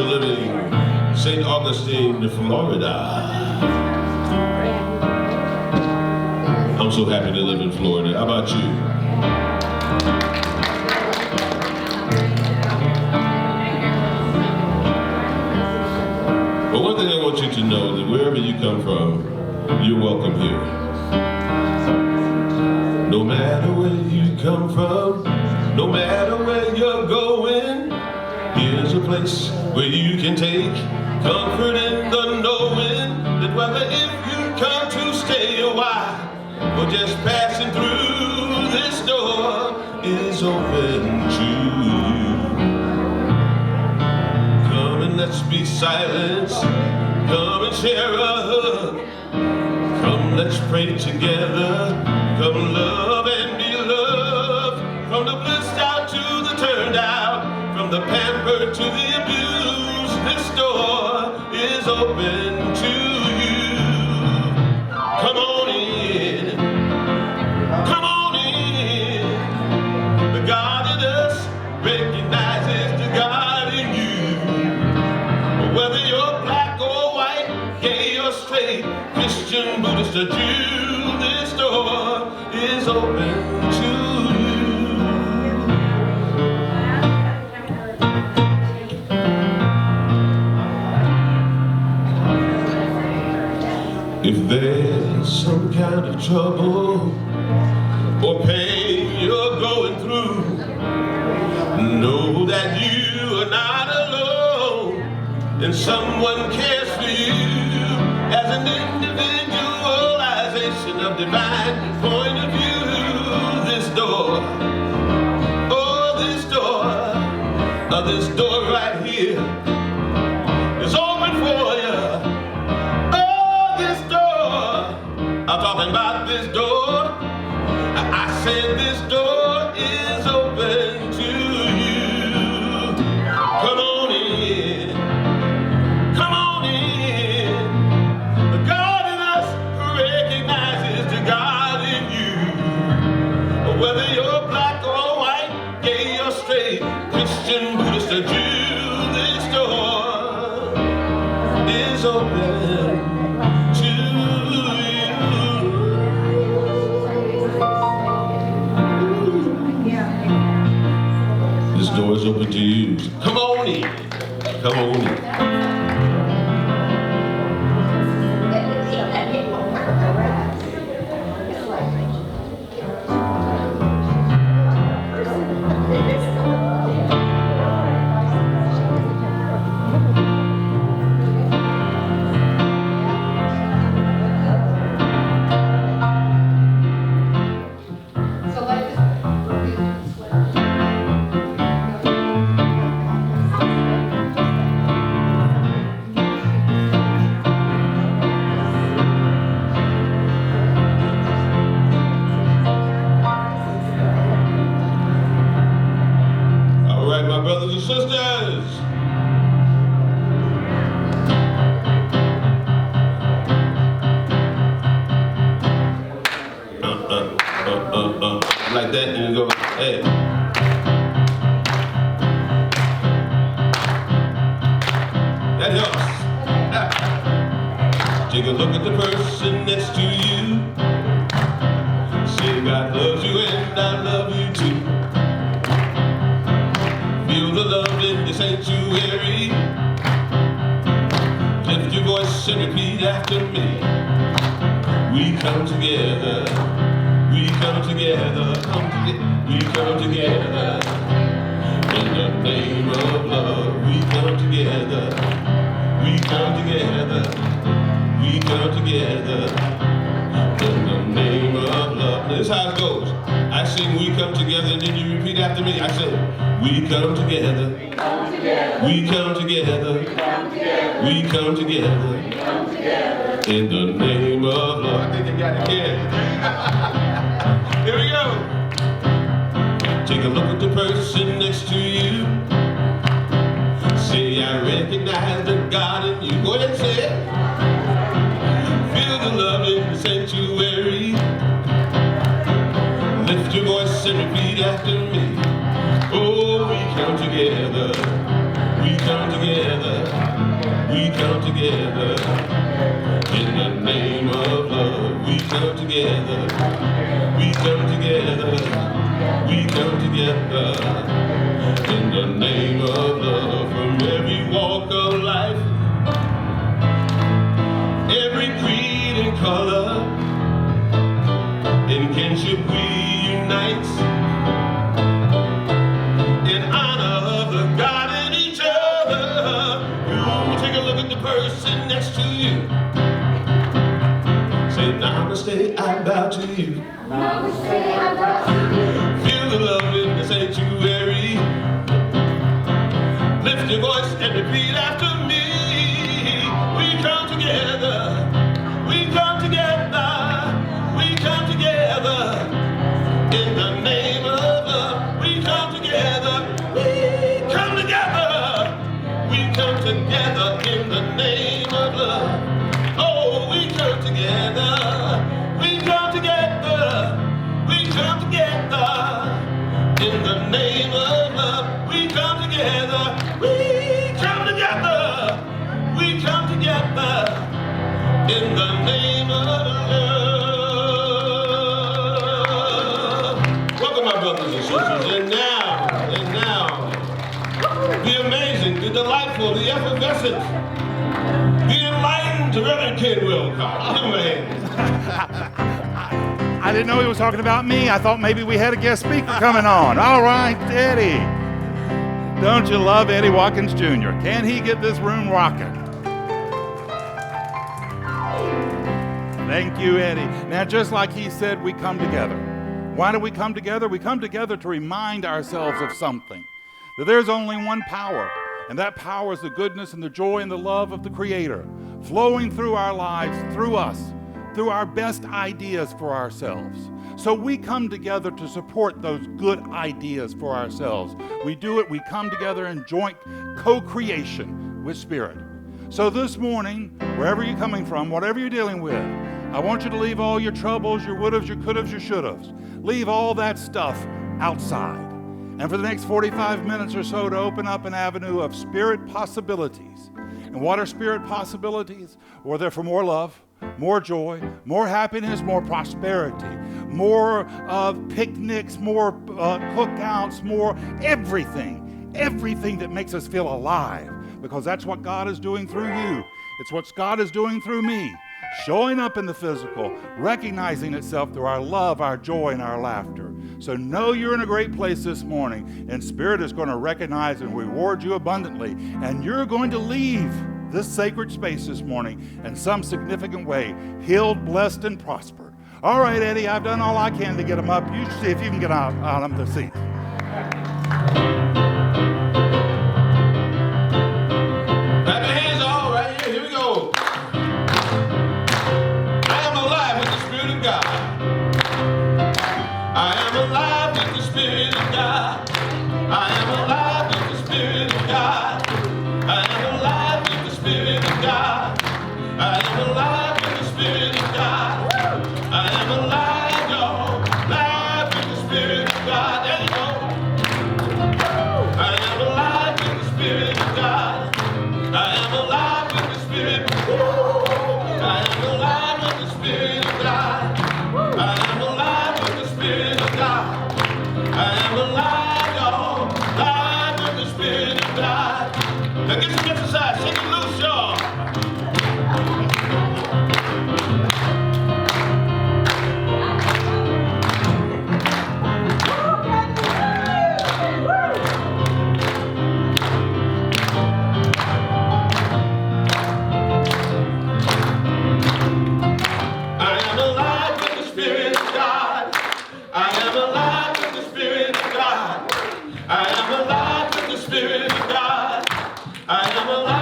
to living St. Augustine, Florida. I'm so happy to live in Florida. How about you? But one thing I want you to know, that wherever you come from, you're welcome here. No matter where you come from, no matter where you're going, here's a place where you can take comfort in the knowing that whether if you come to stay a while or just passing through, this door is open to you. Come and let's be silent. Come and share a hug. Come, let's pray together. Come, love and be loved. From the blissed out to the turned out, from the pampered to the abused, this door is open to you. Come on in. Come on in. The God in us recognizes the God in you. Whether you're black or white, gay or straight, Christian, Buddhist or Jew, this door is open to you. If there's some kind of trouble or pain you're going through, know that you are not alone, and someone cares for you as an individualization of divine point of view. This door, oh this door right here is open for you. I'm talking about this door. I said this door is open to you. Come on in. Come on in. The God in us recognizes the God in you. Whether you're black or white, gay or straight, Christian, Buddhist or Jew, this door is open to you. This door is open to you. Come on in. Come on in. My brothers and sisters, like that, and you go, hey. That helps. Take a look at the person next to you. Say God loves you and I love you too. Feel the love in the sanctuary. Lift your voice and repeat after me. We come together. We come together. We come together. In the name of love. We come together. We come together. We come together. In the name of love. This is how it goes. I sing we come together, and then you repeat after me. I say, we come together. We come together. We come together. In the name of love. I think you got it again. Here we go. Take a look at the person next to you. Say, I recognize the God in you. Go ahead and say it. Feel the love in the sanctuary. Lift your voice and repeat after me. Oh, we come together. We come together. We come together in the name of love. We come together. We come together. We come together in the name of love. From every walk of life, every creed and color, in kinship we unite, in honor of the God in each other. You take a look at the person next to you. Say, namaste, I bow to you. Namaste, I bow to you. Feel the love in the sanctuary. Lift your voice and repeat after me. We come together. We come together. We come together in the name of love. We come together. We come together. We come together in the name of love. Oh, we come together. We come together. We come together in the name of love. We come together. We come together. We come together in the name of love. Welcome, my brothers and sisters. And now, the amazing, the delightful, the effervescent, the enlightened Reverend Ken Wilcox. Give him a hand. I didn't know he was talking about me. I thought maybe we had a guest speaker coming on. All right, Eddie. Don't you love Eddie Watkins Jr.? Can he get this room rocking? Thank you, Eddie. Now, just like he said, we come together. Why do we come together? We come together to remind ourselves of something. That there's only one power, and that power is the goodness and the joy and the love of the Creator, flowing through our lives, through us, through our best ideas for ourselves. So we come together to support those good ideas for ourselves. We do it, we come together in joint co-creation with Spirit. So this morning, wherever you're coming from, whatever you're dealing with, I want you to leave all your troubles, your would-haves, your could-haves, your should-haves. Leave all that stuff outside. And for the next 45 minutes or so to open up an avenue of Spirit possibilities. And what are Spirit possibilities? Well, they're for more love, more joy, more happiness, more prosperity, more picnics, more cookouts, more everything that makes us feel alive, because that's what God is doing through you. It's what God is doing through me, showing up in the physical, recognizing itself through our love, our joy, and our laughter. So know you're in a great place this morning, and Spirit is going to recognize and reward you abundantly, and you're going to leave this sacred space this morning in some significant way, healed, blessed, and prospered. All right, Eddie, I've done all I can to get them up. You see if you can get out of the seat. Clap your hands all right here. Here we go. I am alive with the Spirit of God. I am alive with the Spirit of God. I am alive with the Spirit of God. I am alive with the Spirit of God. I am alive with the Spirit of God. I am alive, y'all. Alive with the Spirit of God. There you go. I am alive with the Spirit of God. I am alive with the Spirit. I am alive with the Spirit of God. I am alive with the Spirit of God. I am alive, y'all. Alive with the Spirit of God. Now get some exercise. Shake it loose, y'all. I am alive with the Spirit of God. I am alive with the Spirit of God. I am alive with the Spirit of God. I am alive.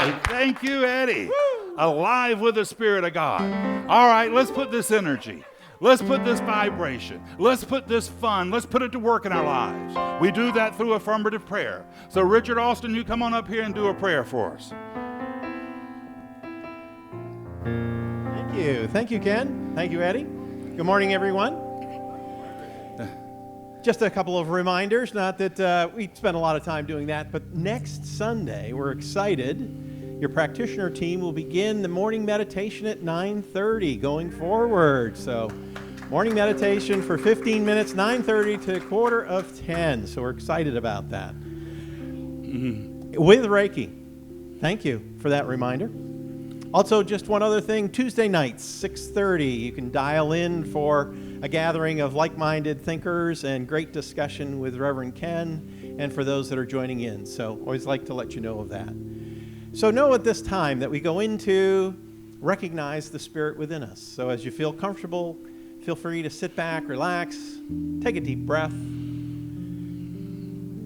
right. Thank you, Eddie. Alive with the Spirit of God. All right, let's put this energy. Let's put this vibration. Let's put this fun. Let's put it to work in our lives. We do that through affirmative prayer. So, Richard Austin, you come on up here and do a prayer for us. Thank you. Thank you, Ken. Thank you, Eddie. Good morning, everyone. Just a couple of reminders, not that we spent a lot of time doing that, but next Sunday, we're excited. Your practitioner team will begin the morning meditation at 9:30 going forward. So morning meditation for 15 minutes, 9:30 to 9:45. So we're excited about that. With Reiki. Thank you for that reminder. Also, just one other thing, Tuesday nights, 6:30, you can dial in for a gathering of like-minded thinkers and great discussion with Reverend Ken and for those that are joining in. So always like to let you know of that. So know at this time that we go into recognize the Spirit within us. So as you feel comfortable, feel free to sit back, relax, take a deep breath,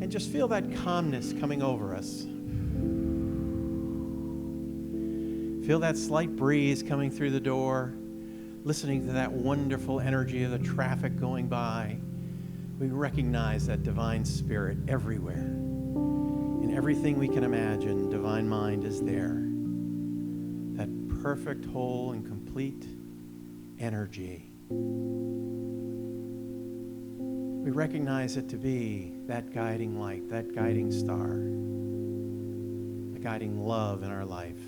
and just feel that calmness coming over us. Feel that slight breeze coming through the door, listening to that wonderful energy of the traffic going by. We recognize that divine Spirit everywhere. In everything we can imagine, divine mind is there. That perfect, whole, and complete energy. We recognize it to be that guiding light, that guiding star, the guiding love in our life.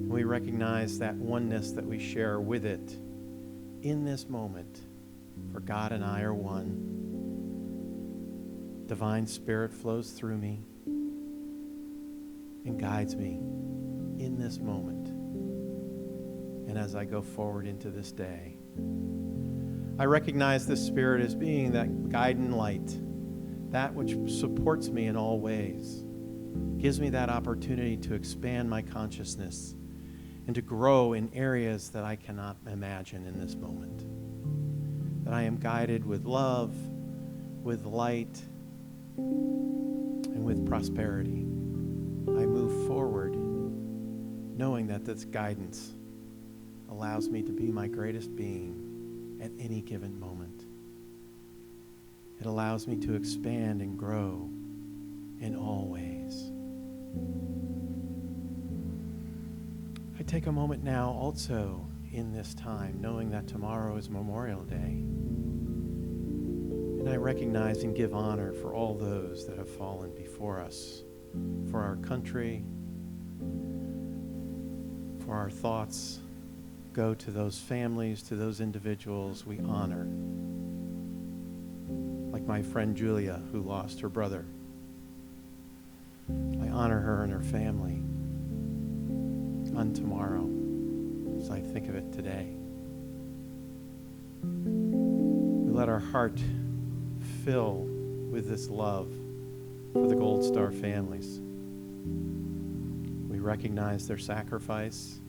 We recognize that oneness that we share with it in this moment, for God and I are one. Divine Spirit flows through me and guides me in this moment. And as I go forward into this day, I recognize this Spirit as being that guiding light, that which supports me in all ways, gives me that opportunity to expand my consciousness and to grow in areas that I cannot imagine in this moment. That I am guided with love, with light, and with prosperity. I move forward knowing that this guidance allows me to be my greatest being at any given moment. It allows me to expand and grow in all ways. I take a moment now also in this time, knowing that tomorrow is Memorial Day. And I recognize and give honor for all those that have fallen before us, for our country, for our thoughts go to those families, to those individuals we honor. Like my friend Julia, who lost her brother. I honor her and her family on tomorrow as I think of it today. We let our heart fill with this love for the Gold Star families. We recognize their sacrifice.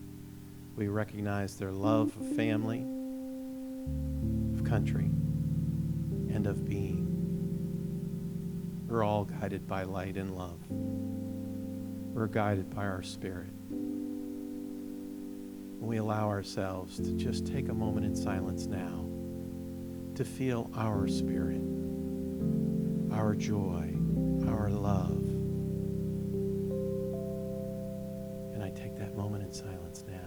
We recognize their love of family, of country, and of being. We're all guided by light and love. We're guided by our Spirit. And we allow ourselves to just take a moment in silence now to feel our spirit, our joy, our love. And I take that moment in silence now.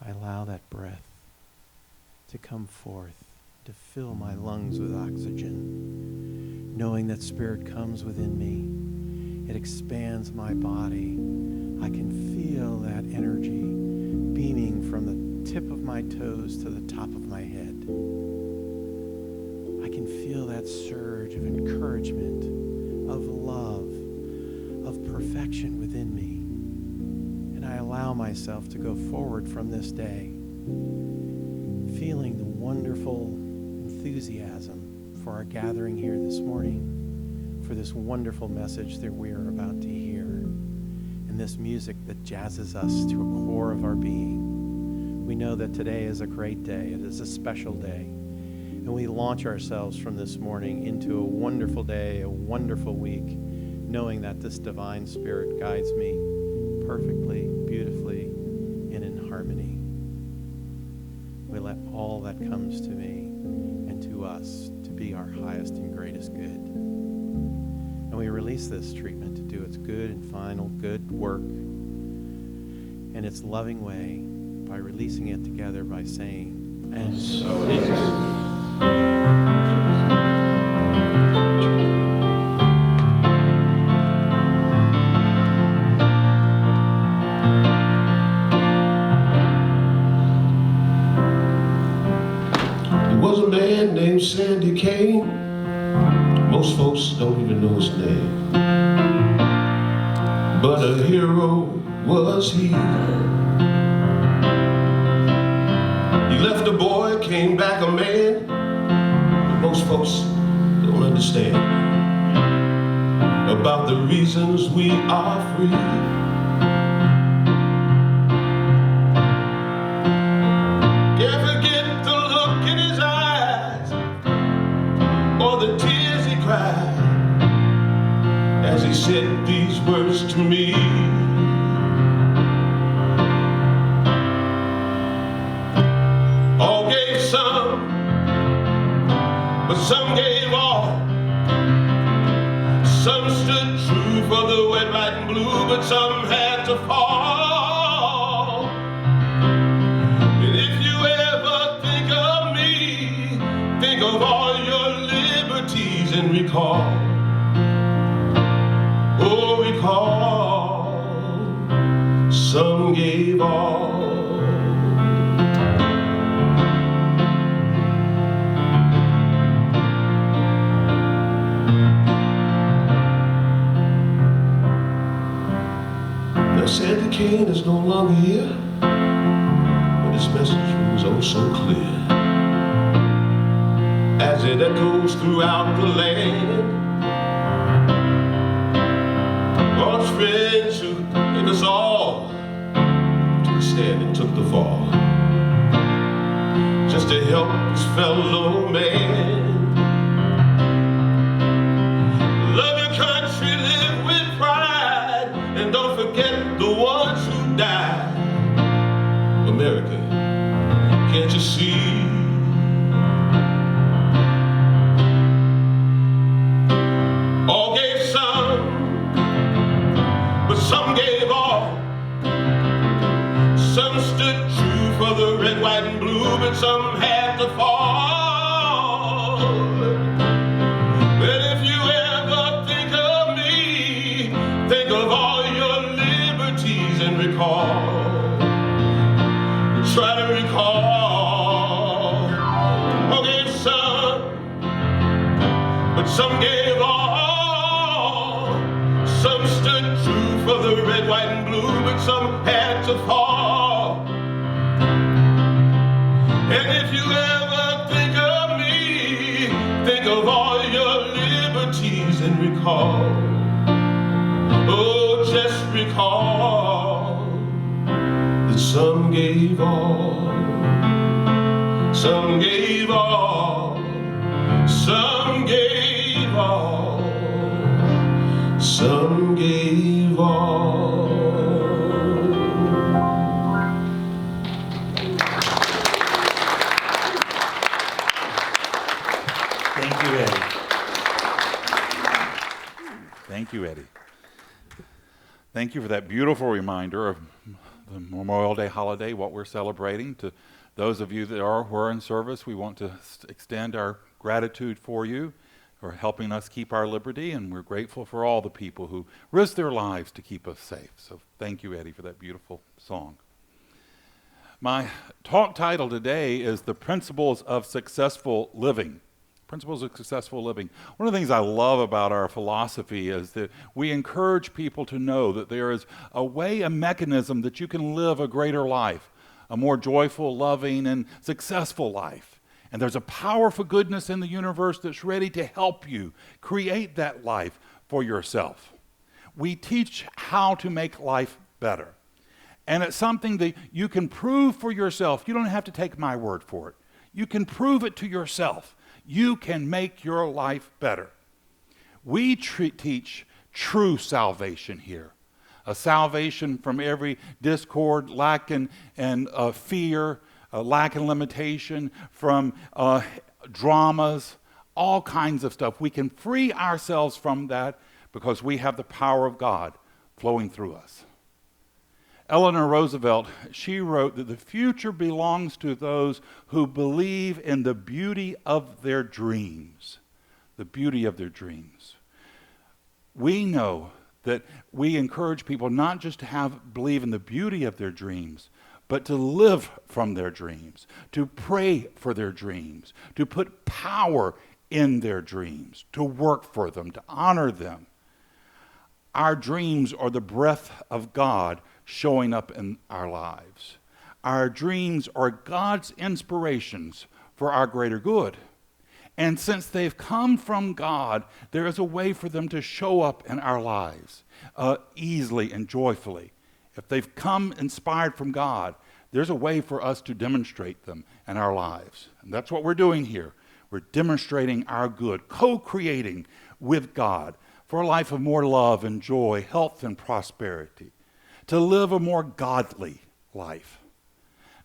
I allow that breath to come forth, to fill my lungs with oxygen, knowing that Spirit comes within me. It expands my body. I can feel that energy beaming from the tip of my toes to the top of my head. I can feel that surge of encouragement, of love, of perfection within me. And I allow myself to go forward from this day, feeling the wonderful and enthusiasm for our gathering here this morning, for this wonderful message that we are about to hear, and this music that jazzes us to a core of our being. We know that today is a great day. It is a special day. And we launch ourselves from this morning into a wonderful day, a wonderful week, knowing that this divine spirit guides me perfectly, beautifully, and in harmony. We let all that comes to me and to us to be our highest and greatest good. And we release this treatment to do its good and final good work in its loving way by releasing it together by saying, and so it is. Named Sandy Kane. Most folks don't even know his name, but a hero was he. He left a boy, came back a man, but most folks don't understand about the reasons we are free. As he said these words to me, all gave some, but some gave all. Some stood true for the red, white, and blue, but some had to fall. And if you ever think of me, think of all your liberties and recall. Oh, recall, some gave all. Now Sandy Kane is no longer here, but his message was oh so clear as it echoes throughout the land. God's friends who gave us all took a stand and took the fall just to help his fellow man. Love your country, live with pride, and don't forget the ones who died. America, can't you see? All gave some, but some gave all. Some stood true for the red, white, and blue, but some had to fall. But if you ever think of me, think of all your liberties and recall. Try to recall. All gave some, but some gave all. Some stood true for the red, white, and blue, but some had to fall. And if you ever think of me, think of all your liberties and recall. Oh, just recall that some gave all. Some gave all. Some gave all. Some gave all. Thank you, Eddie. Thank you, Eddie. Thank you for that beautiful reminder of the Memorial Day holiday, what we're celebrating. To those of you that who are in service, we want to extend our gratitude for you for helping us keep our liberty, and we're grateful for all the people who risk their lives to keep us safe. So thank you, Eddie, for that beautiful song. My talk title today is The Principles of Successful Living. Principles of Successful Living. One of the things I love about our philosophy is that we encourage people to know that there is a way, a mechanism that you can live a greater life, a more joyful, loving, and successful life. And there's a powerful goodness in the universe that's ready to help you create that life for yourself. We teach how to make life better. And it's something that you can prove for yourself. You don't have to take my word for it. You can prove it to yourself. You can make your life better. We teach true salvation here. A salvation from every discord, lack and fear, lack and limitation, from dramas, all kinds of stuff. We can free ourselves from that because we have the power of God flowing through us. Eleanor Roosevelt, she wrote that the future belongs to those who believe in the beauty of their dreams. The beauty of their dreams. We know that we encourage people not just to believe in the beauty of their dreams, but to live from their dreams, to pray for their dreams, to put power in their dreams, to work for them, to honor them. Our dreams are the breath of God showing up in our lives. Our dreams are God's inspirations for our greater good. And since they've come from God, there is a way for them to show up in our lives easily and joyfully. If they've come inspired from God, there's a way for us to demonstrate them in our lives. And that's what we're doing here. We're demonstrating our good, co-creating with God for a life of more love and joy, health and prosperity, to live a more godly life.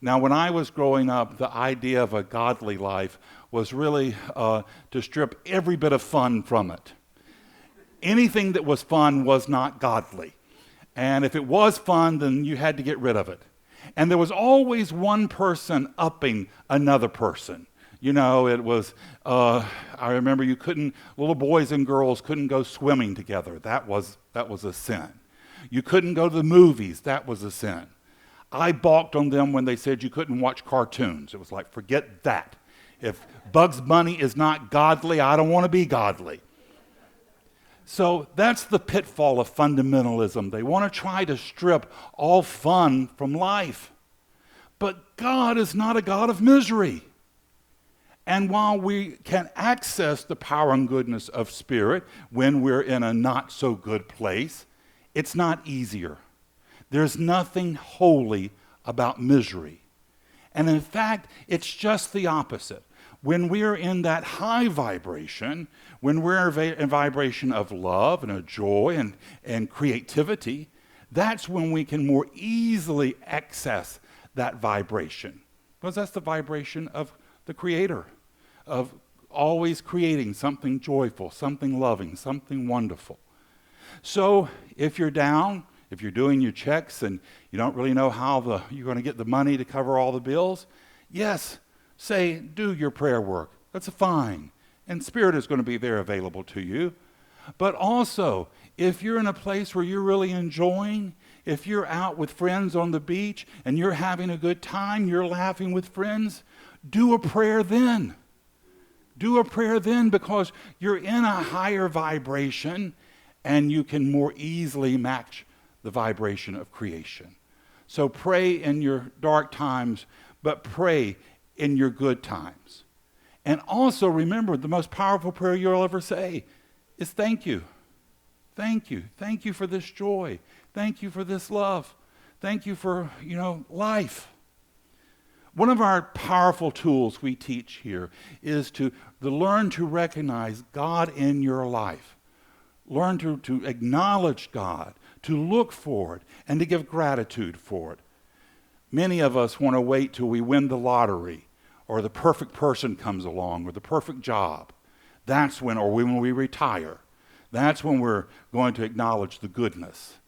Now, when I was growing up, the idea of a godly life was really to strip every bit of fun from it. Anything that was fun was not godly. And if it was fun, then you had to get rid of it. And there was always one person upping another person. You know, it was, I remember little boys and girls couldn't go swimming together. That was a sin. You couldn't go to the movies. That was a sin. I balked on them when they said you couldn't watch cartoons. It was like, forget that. If Bugs Bunny is not godly, I don't want to be godly. So that's the pitfall of fundamentalism. They want to try to strip all fun from life. But God is not a God of misery. And while we can access the power and goodness of spirit when we're in a not so good place, it's not easier. There's nothing holy about misery. And in fact, it's just the opposite. When we're in that high vibration, when we're in vibration of love and of joy and creativity, that's when we can more easily access that vibration. Because that's the vibration of the Creator, of always creating something joyful, something loving, something wonderful. So if you're down, if you're doing your checks and you don't really know how you're going to get the money to cover all the bills, yes, do your prayer work. That's fine. And Spirit is going to be there available to you. But also, if you're in a place where you're really enjoying, if you're out with friends on the beach and you're having a good time, you're laughing with friends, do a prayer then. Do a prayer then, because you're in a higher vibration and you can more easily match the vibration of creation. So pray in your dark times, but pray in your good times. And also remember, the most powerful prayer you'll ever say is thank you. Thank you. Thank you for this joy. Thank you for this love. Thank you for, life. One of our powerful tools we teach here is to learn to recognize God in your life. Learn to acknowledge God, to look for it, and to give gratitude for it. Many of us want to wait till we win the lottery, or the perfect person comes along, or the perfect job. That's when, or when we retire. That's when we're going to acknowledge the goodness.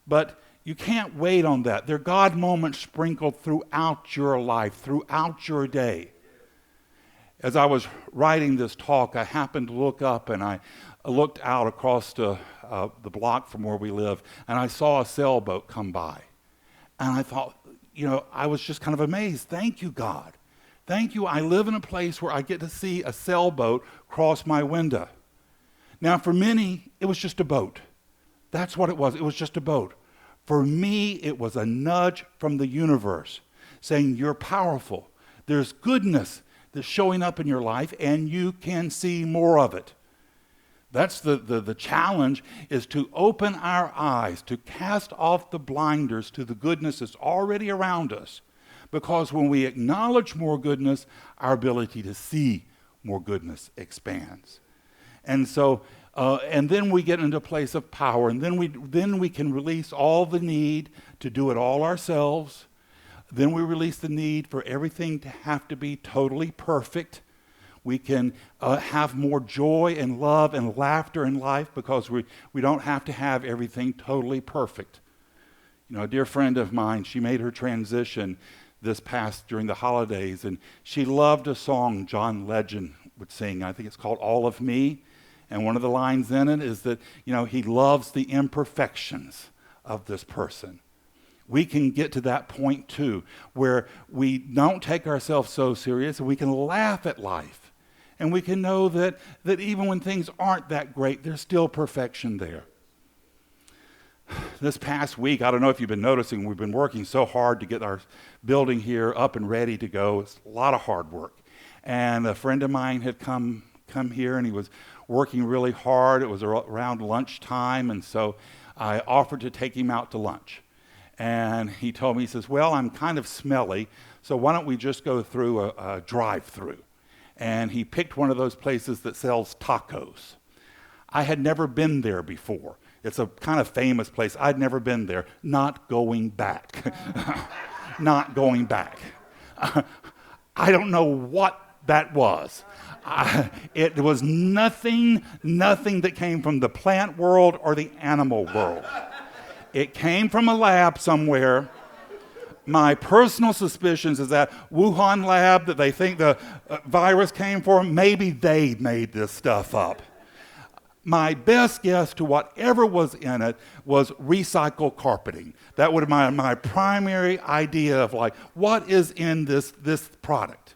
But you can't wait on that. There are God moments sprinkled throughout your life, throughout your day. As I was writing this talk, I happened to look up and I looked out across the block from where we live, and I saw a sailboat come by. And I thought, I was just kind of amazed. Thank you, God. Thank you. I live in a place where I get to see a sailboat cross my window. Now, for many, it was just a boat. That's what it was. It was just a boat. For me, it was a nudge from the universe saying, you're powerful. There's goodness that's showing up in your life, and you can see more of it. That's the challenge, is to open our eyes, to cast off the blinders to the goodness that's already around us. Because when we acknowledge more goodness, our ability to see more goodness expands. And so, and then we get into a place of power, and then we can release all the need to do it all ourselves. Then we release the need for everything to have to be totally perfect. We can have more joy and love and laughter in life because we don't have to have everything totally perfect. You know, a dear friend of mine, she made her transition during the holidays, and she loved a song John Legend would sing. I think it's called All of Me. And one of the lines in it is that, you know, he loves the imperfections of this person. We can get to that point too, where we don't take ourselves so serious, and we can laugh at life. And we can know that even when things aren't that great, there's still perfection there. This past week, I don't know if you've been noticing, we've been working so hard to get our building here up and ready to go. It's a lot of hard work. And a friend of mine had come here, and he was working really hard. It was around lunchtime, and so I offered to take him out to lunch. And he told me, he says, well, I'm kind of smelly, so why don't we just go through a drive-through? And he picked one of those places that sells tacos. I had never been there before. It's a kind of famous place. I'd never been there. Not going back. Not going back. I don't know what that was. It was nothing that came from the plant world or the animal world. It came from a lab somewhere. My personal suspicions is that Wuhan lab that they think the virus came from, maybe they made this stuff up. My best guess to whatever was in it was recycled carpeting. That would have been my primary idea of like, what is in this product?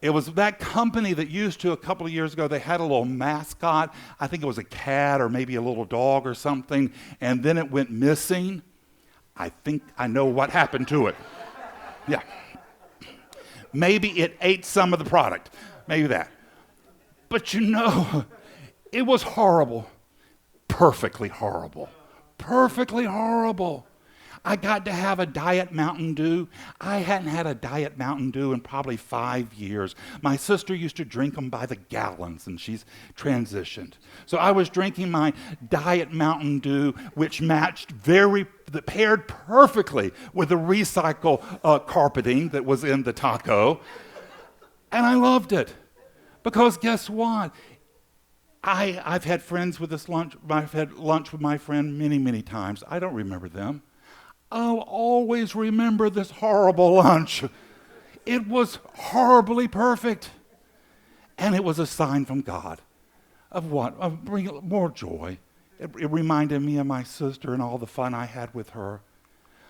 It was that company that used to, a couple of years ago, they had a little mascot. I think it was a cat or maybe a little dog or something, and then it went missing. I think I know what happened to it. Yeah. Maybe it ate some of the product. Maybe that. But you know, it was horrible. Perfectly horrible. Perfectly horrible. I got to have a Diet Mountain Dew. I hadn't had a Diet Mountain Dew in probably 5 years. My sister used to drink them by the gallons, and she's transitioned. So I was drinking my Diet Mountain Dew, which that paired perfectly with the recycle carpeting that was in the taco. And I loved it. Because guess what? I've had friends with this lunch. I've had lunch with my friend many, many times. I don't remember them. I'll always remember this horrible lunch. It was horribly perfect. And it was a sign from God of what? Of bringing more joy. It reminded me of my sister and all the fun I had with her.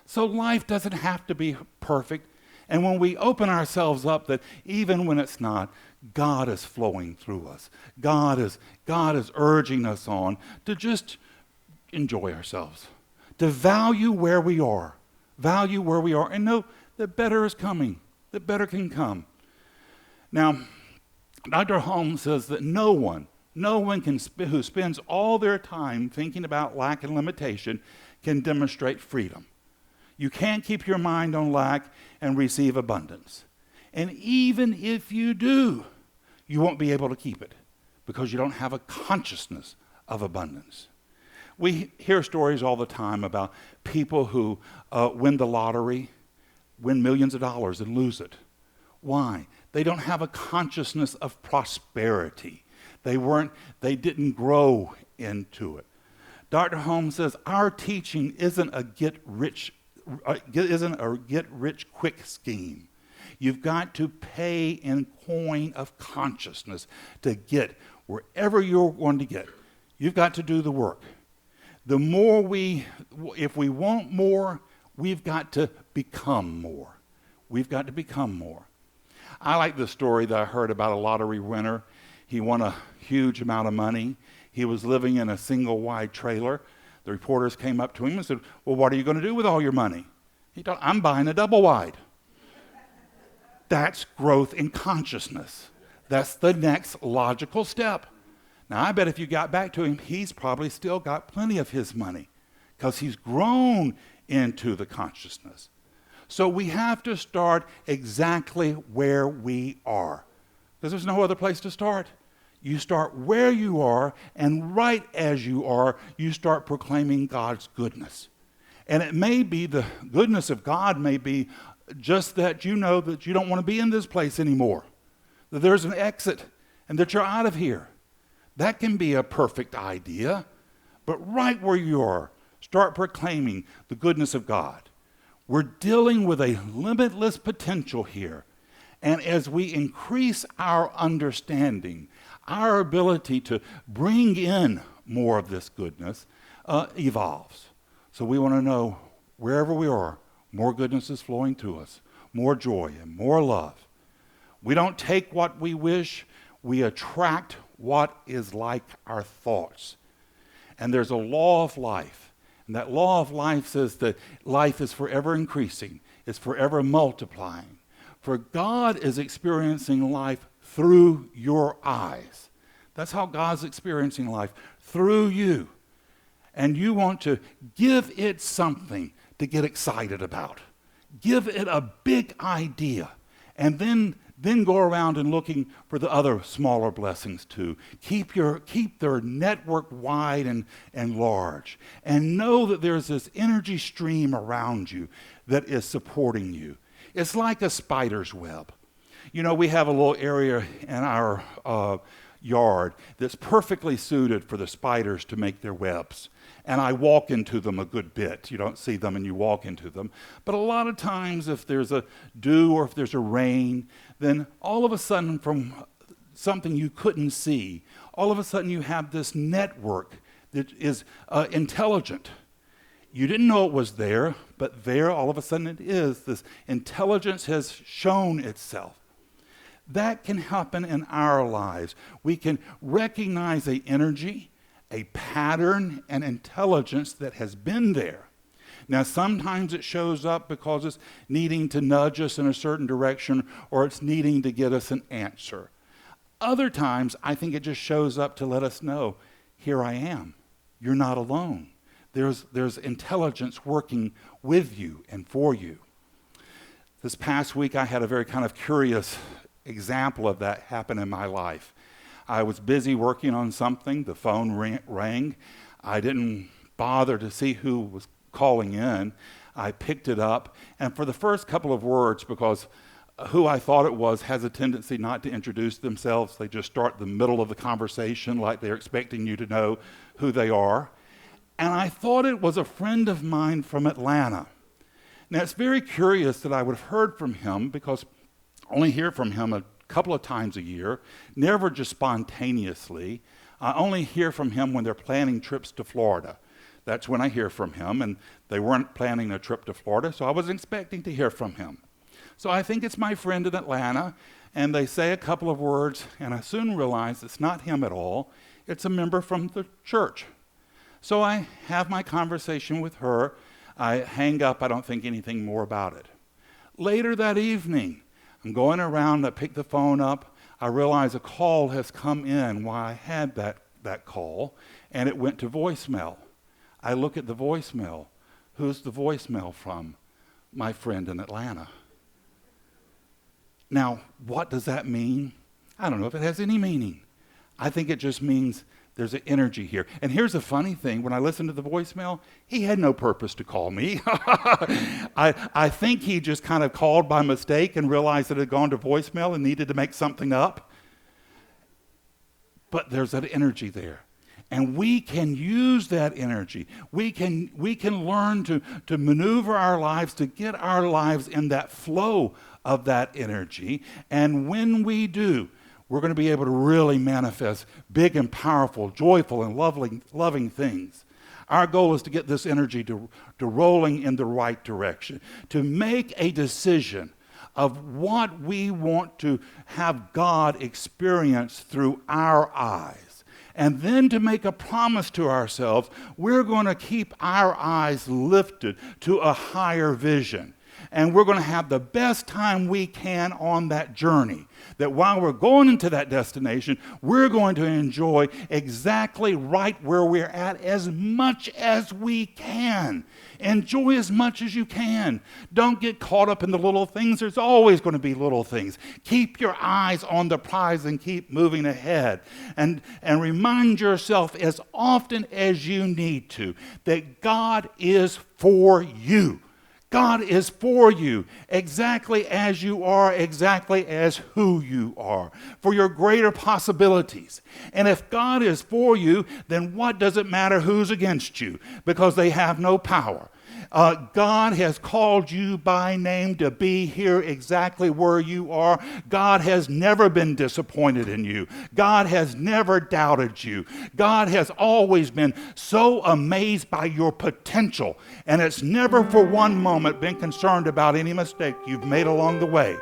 So life doesn't have to be perfect. And when we open ourselves up that even when it's not, God is flowing through us. God is urging us on to just enjoy ourselves. To value where we are, and know that better is coming, that better can come. Now, Dr. Holmes says that no one who spends all their time thinking about lack and limitation can demonstrate freedom. You can't keep your mind on lack and receive abundance. And even if you do, you won't be able to keep it because you don't have a consciousness of abundance. We hear stories all the time about people who win the lottery, win millions of dollars and lose it. Why? They don't have a consciousness of prosperity. They didn't grow into it. Dr. Holmes says our teaching isn't a get rich quick scheme. You've got to pay in coin of consciousness to get wherever you're going to get. You've got to do the work. The more if we want more, we've got to become more. We've got to become more. I like the story that I heard about a lottery winner. He won a huge amount of money. He was living in a single-wide trailer. The reporters came up to him and said, well, what are you going to do with all your money? He thought, I'm buying a double-wide. That's growth in consciousness. That's the next logical step. Now, I bet if you got back to him, he's probably still got plenty of his money because he's grown into the consciousness. So we have to start exactly where we are, because there's no other place to start. You start where you are, and right as you are, you start proclaiming God's goodness. And it may be the goodness of God may be just that you know that you don't want to be in this place anymore, that there's an exit, and that you're out of here. That can be a perfect idea, but right where you are, start proclaiming the goodness of God. We're dealing with a limitless potential here. And as we increase our understanding, our ability to bring in more of this goodness evolves. So we want to know wherever we are, more goodness is flowing to us, more joy and more love. We don't take what we wish, we attract what is like our thoughts. And there's a law of life. And that law of life says that life is forever increasing, it's forever multiplying. For God is experiencing life through your eyes. That's how God's experiencing life, through you. And you want to give it something to get excited about. Give it a big idea. And then go around and looking for the other smaller blessings too. Keep their network wide and large. And know that there's this energy stream around you that is supporting you. It's like a spider's web. You know, we have a little area in our yard that's perfectly suited for the spiders to make their webs. And I walk into them a good bit. You don't see them and you walk into them. But a lot of times if there's a dew or if there's a rain, then all of a sudden from something you couldn't see, all of a sudden you have this network that is intelligent. You didn't know it was there, but there all of a sudden it is. This intelligence has shown itself. That can happen in our lives. We can recognize an energy, a pattern, and intelligence that has been there. Now, sometimes it shows up because it's needing to nudge us in a certain direction or it's needing to get us an answer. Other times, I think it just shows up to let us know, here I am. You're not alone. There's intelligence working with you and for you. This past week, I had a very kind of curious example of that happen in my life. I was busy working on something. The phone rang. I didn't bother to see who was calling in. I picked it up, and for the first couple of words, because who I thought it was has a tendency not to introduce themselves. They just start the middle of the conversation like they're expecting you to know who they are. And I thought it was a friend of mine from Atlanta. Now, it's very curious that I would have heard from him because I only hear from him a couple of times a year, never just spontaneously. I only hear from him when they're planning trips to Florida. That's when I hear from him, and they weren't planning a trip to Florida, so I was expecting to hear from him. So I think it's my friend in Atlanta, and they say a couple of words, and I soon realize it's not him at all. It's a member from the church. So I have my conversation with her. I hang up. I don't think anything more about it. Later that evening, I'm going around. I pick the phone up. I realize a call has come in while I had that call, and it went to voicemail. I look at the voicemail. Who's the voicemail from? My friend in Atlanta. Now, what does that mean? I don't know if it has any meaning. I think it just means there's an energy here. And here's the funny thing. When I listened to the voicemail, he had no purpose to call me. I think he just kind of called by mistake and realized that it had gone to voicemail and needed to make something up. But there's that energy there. And we can use that energy. We can learn to maneuver our lives, to get our lives in that flow of that energy. And when we do, we're going to be able to really manifest big and powerful, joyful and loving things. Our goal is to get this energy to rolling in the right direction, to make a decision of what we want to have God experience through our eyes. And then to make a promise to ourselves, we're going to keep our eyes lifted to a higher vision. and we're going to have the best time we can on that journey. That while we're going into that destination, we're going to enjoy exactly right where we're at as much as we can. Enjoy as much as you can. Don't get caught up in the little things. There's always going to be little things. Keep your eyes on the prize and keep moving ahead. And remind yourself as often as you need to that God is for you. God is for you exactly as you are, exactly as who you are, for your greater possibilities. And if God is for you, then what does it matter who's against you? Because they have no power. God has called you by name to be here exactly where you are. God has never been disappointed in you. God has never doubted you. God has always been so amazed by your potential, and it's never for one moment been concerned about any mistake you've made along the way.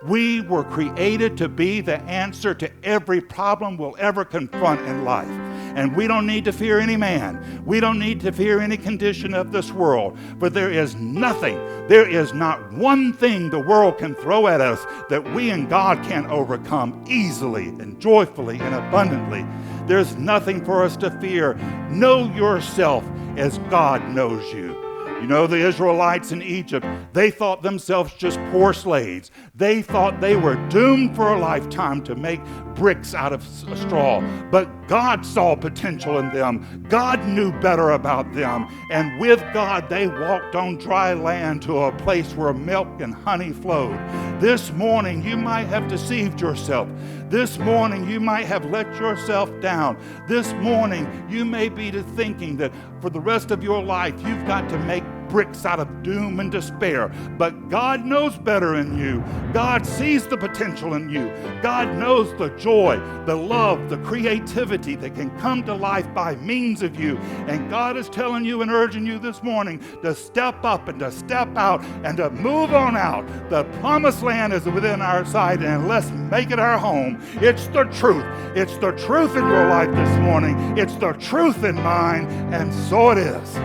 We were created to be the answer to every problem we'll ever confront in life. And we don't need to fear any man. We don't need to fear any condition of this world. For there is nothing, there is not one thing the world can throw at us that we and God can overcome easily and joyfully and abundantly. There's nothing for us to fear. Know yourself as God knows you. You know, the Israelites in Egypt, they thought themselves just poor slaves. They thought they were doomed for a lifetime to make bricks out of straw. But God saw potential in them. God knew better about them. And with God, they walked on dry land to a place where milk and honey flowed. This morning, you might have deceived yourself. This morning, you might have let yourself down. This morning, you may be thinking that for the rest of your life, you've got to make bricks out of doom and despair. But God knows better in you. God sees the potential in you. God knows the joy, the love, the creativity that can come to life by means of you. And God is telling you and urging you this morning to step up and to step out and to move on out. The promised land is within our sight, and let's make it our home. It's the truth. It's the truth in your life this morning. It's the truth in mine, and so it is.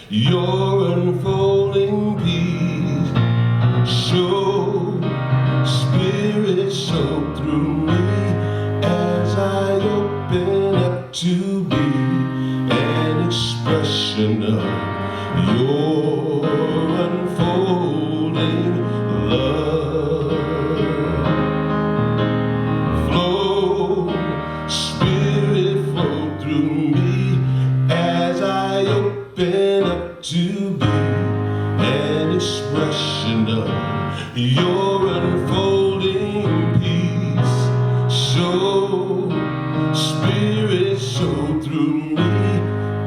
Your unfolding peace, show, Spirit, show through me as I open up to be an expression of your unfolding love. Flow, Spirit, flow through me as I open up to be an expression of your unfolding peace. Show, Spirit, show through me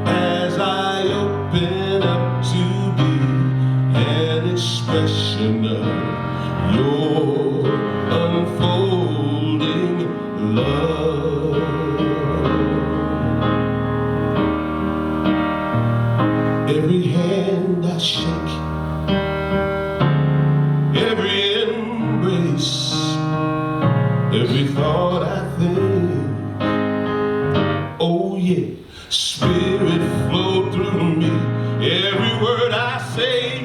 as I open up to be an expression of your unfolding love. Every hand I shake, every embrace, every thought I think, oh yeah, Spirit flow through me, every word I say,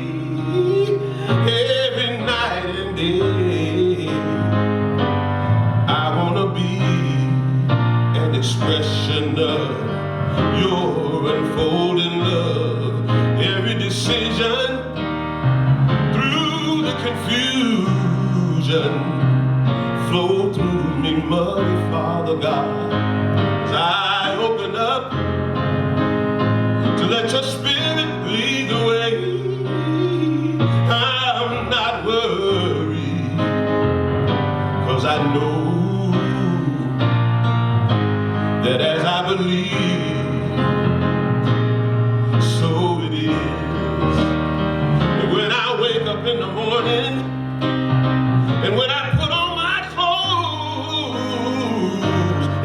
every night and day. I wanna be an expression of your unfolding love. Every decision, through the confusion, flow through me, Mother, Father, God, as I open up to let your Spirit lead the way. I'm not worried, believe. So it is. And when I wake up in the morning, and when I put on my clothes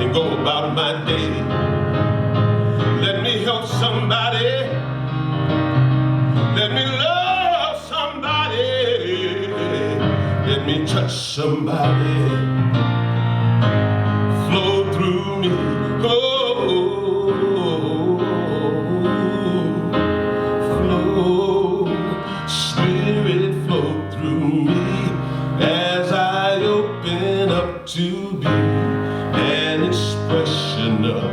and go about my day, let me help somebody. Let me love somebody. Let me touch somebody. Flow through me. Flow. Spirit, flow through me as I open up to be an expression of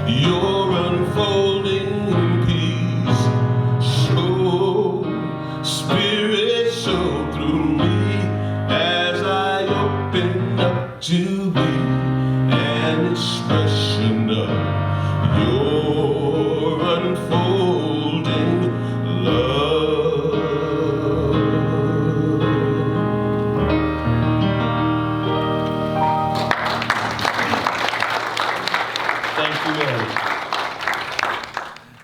your unfolding peace. Show, Spirit, show through me as I open up to be an expression of your unfolding love. Thank you, Eddie.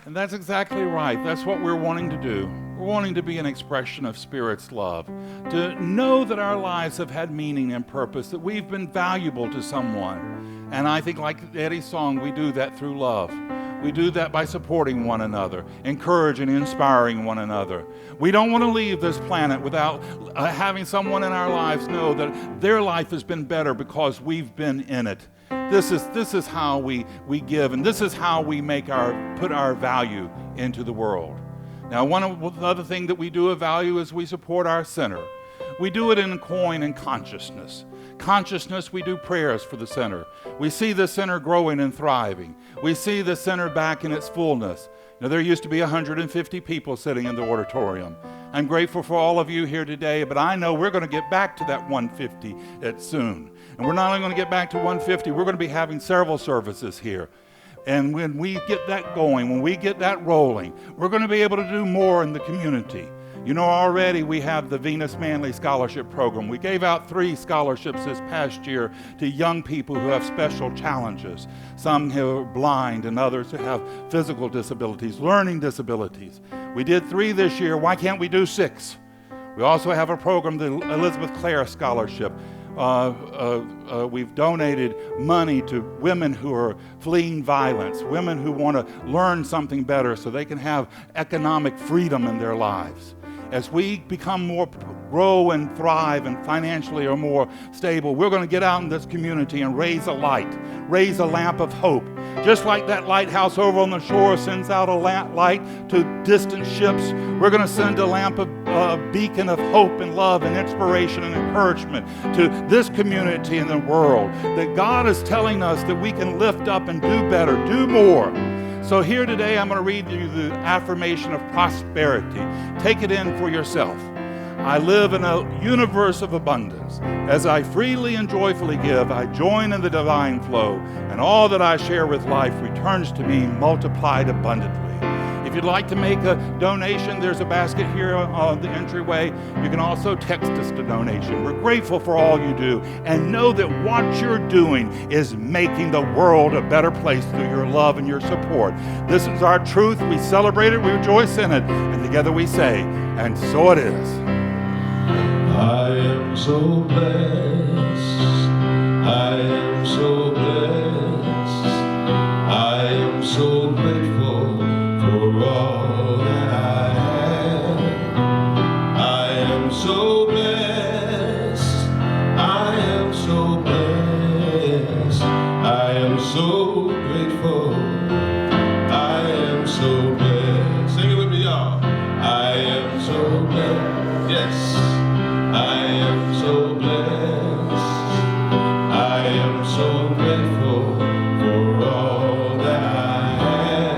And that's exactly right. That's what we're wanting to do. We're wanting to be an expression of Spirit's love, to know that our lives have had meaning and purpose, that we've been valuable to someone. And I think, like Eddie's song, we do that through love. We do that by supporting one another, encouraging and inspiring one another. We don't want to leave this planet without having someone in our lives know that their life has been better because we've been in it. This is how we give, and this is how we put our value into the world. Now, one other thing that we do of value is we support our center. We do it in coin and consciousness. Consciousness, we do prayers for the center. We see the center growing and thriving. We see the center back in its fullness. Now, there used to be 150 people sitting in the auditorium. I'm grateful for all of you here today, but I know we're going to get back to that 150 soon. And we're not only going to get back to 150, we're going to be having several services here. And when we get that going, when we get that rolling, we're going to be able to do more in the community. You know, already we have the Venus Manley Scholarship Program. We gave out 3 scholarships this past year to young people who have special challenges. Some who are blind and others who have physical disabilities, learning disabilities. We did 3 this year. Why can't we do 6? We also have a program, the Elizabeth Clare Scholarship. We've donated money to women who are fleeing violence, women who want to learn something better so they can have economic freedom in their lives. As we become more, grow and thrive and financially are more stable, we're going to get out in this community and raise a light, raise a lamp of hope. Just like that lighthouse over on the shore sends out a light to distant ships, we're going to send a beacon of hope and love and inspiration and encouragement to this community and the world. That God is telling us that we can lift up and do better, do more. So here today, I'm going to read you the affirmation of prosperity. Take it in for yourself. I live in a universe of abundance. As I freely and joyfully give, I join in the divine flow, and all that I share with life returns to me multiplied abundantly. If you'd like to make a donation, there's a basket here on the entryway. You can also text us to donation. We're grateful for all you do, and know that what you're doing is making the world a better place through your love and your support. This is our truth. We celebrate it, we rejoice in it, and together we say, and so it is. I am so blessed. I am so blessed. I am so grateful for all that I have. I am so blessed. I am so blessed. I am so grateful. I am so blessed. Sing it with me, y'all. I am so blessed. Yes. I am so blessed. I am so grateful for all that I have.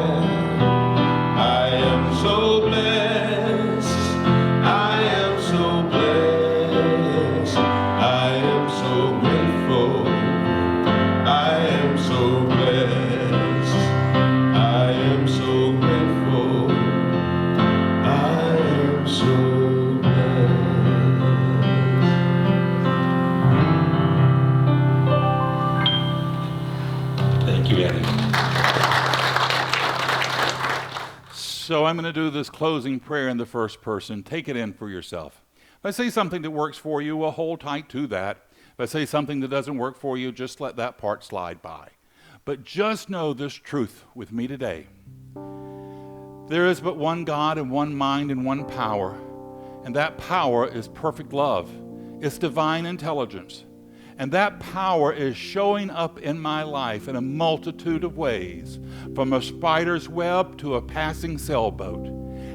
So I'm going to do this closing prayer in the first person. Take it in for yourself. If I say something that works for you, well, hold tight to that. If I say something that doesn't work for you, just let that part slide by. But just know this truth with me today. There is but one God and one mind and one power, and that power is perfect love. It's divine intelligence. And that power is showing up in my life in a multitude of ways, from a spider's web to a passing sailboat.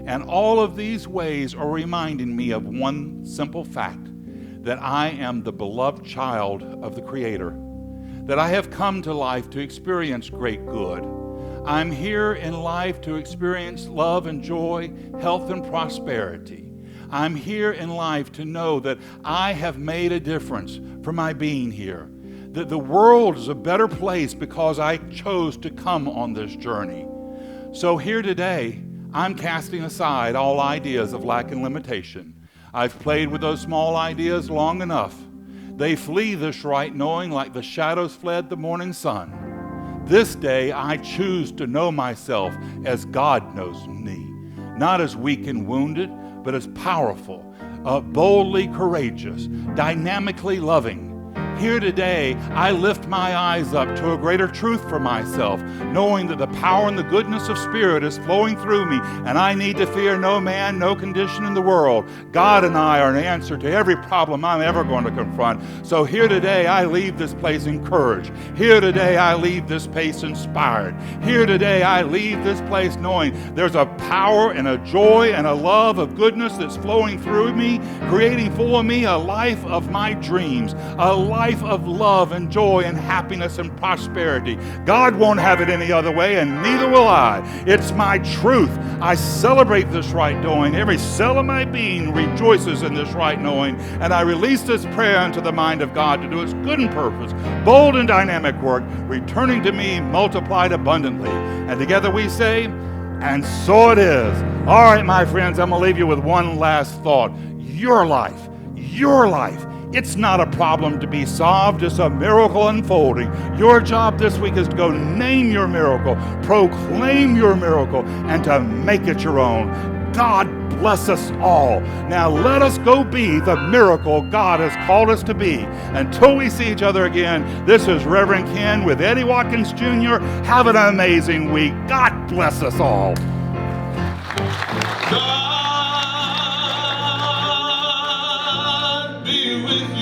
And all of these ways are reminding me of one simple fact, that I am the beloved child of the Creator, that I have come to life to experience great good. I'm here in life to experience love and joy, health and prosperity. I'm here in life to know that I have made a difference for my being here, that the world is a better place because I chose to come on this journey. So here today, I'm casting aside all ideas of lack and limitation. I've played with those small ideas long enough. They flee this right knowing like the shadows fled the morning sun. This day, I choose to know myself as God knows me, not as weak and wounded, but as powerful, boldly courageous, dynamically loving. Here today, I lift my eyes up to a greater truth for myself, knowing that the power and the goodness of Spirit is flowing through me, and I need to fear no man, no condition in the world. God and I are an answer to every problem I'm ever going to confront. So here today, I leave this place encouraged. Here today, I leave this place inspired. Here today, I leave this place knowing there's a power and a joy and a love of goodness that's flowing through me, creating for me a life of my dreams, a life of love and joy and happiness and prosperity. God won't have it any other way, and neither will I. It's my truth. I celebrate this right knowing. Every cell of my being rejoices in this right knowing, and I release this prayer into the mind of God to do its good and purpose, bold and dynamic work, returning to me multiplied abundantly. And together we say, and so it is. All right, my friends, I'm going to leave you with one last thought. Your life. It's not a problem to be solved, it's a miracle unfolding. Your job this week is to go name your miracle, proclaim your miracle, and to make it your own. God bless us all. Now let us go be the miracle God has called us to be. Until we see each other again, this is Reverend Ken with Eddie Watkins Jr. Have an amazing week. God bless us all. God be with you.